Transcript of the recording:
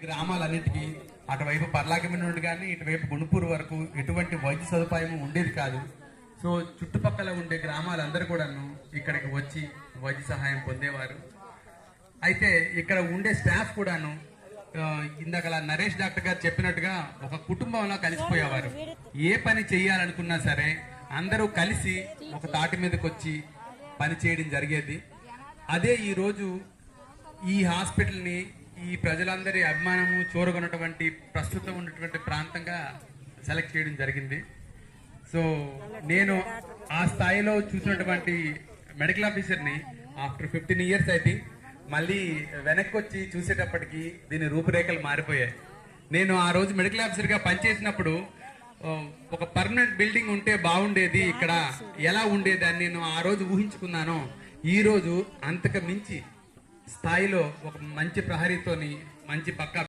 గ్రామాలన్నిటికీ అటువైపు పర్లాకిమి నుండి కానీ ఇటువైపు గుణపూర్ వరకు ఎటువంటి వైద్య సదుపాయం ఉండేది కాదు. సో చుట్టుపక్కల ఉండే గ్రామాలందరూ కూడాను ఇక్కడికి వచ్చి వైద్య సహాయం పొందేవారు. అయితే ఇక్కడ ఉండే స్టాఫ్ కూడాను ఇందాక నరేష్ డాక్టర్ గారు చెప్పినట్టుగా ఒక కుటుంబంలో కలిసిపోయేవారు. ఏ పని చేయాలనుకున్నా సరే అందరూ కలిసి ఒక తాటి మీదకి వచ్చి పని చేయడం జరిగేది. అదే ఈరోజు ఈ హాస్పిటల్ని ఈ ప్రజలందరి అభిమానము చూరగొన్నటువంటి ప్రస్తుతం ఉన్నటువంటి ప్రాంతంగా సెలెక్ట్ చేయడం జరిగింది. సో నేను ఆ స్థాయిలో చూసినటువంటి మెడికల్ ఆఫీసర్ని ఆఫ్టర్ 15 years అయితే మళ్ళీ వెనక్కి వచ్చి చూసేటప్పటికి దీని రూపురేఖలు మారిపోయాయి. నేను ఆ రోజు మెడికల్ ఆఫీసర్గా పనిచేసినప్పుడు ఒక పర్మనెంట్ బిల్డింగ్ ఉంటే బాగుండేది, ఇక్కడ ఎలా ఉండేది అని నేను ఆ రోజు ఊహించుకున్నాను. ఈ రోజు అంతకు మించి స్థాయిలో ఒక మంచి ప్రహరీతోని మంచి పక్కా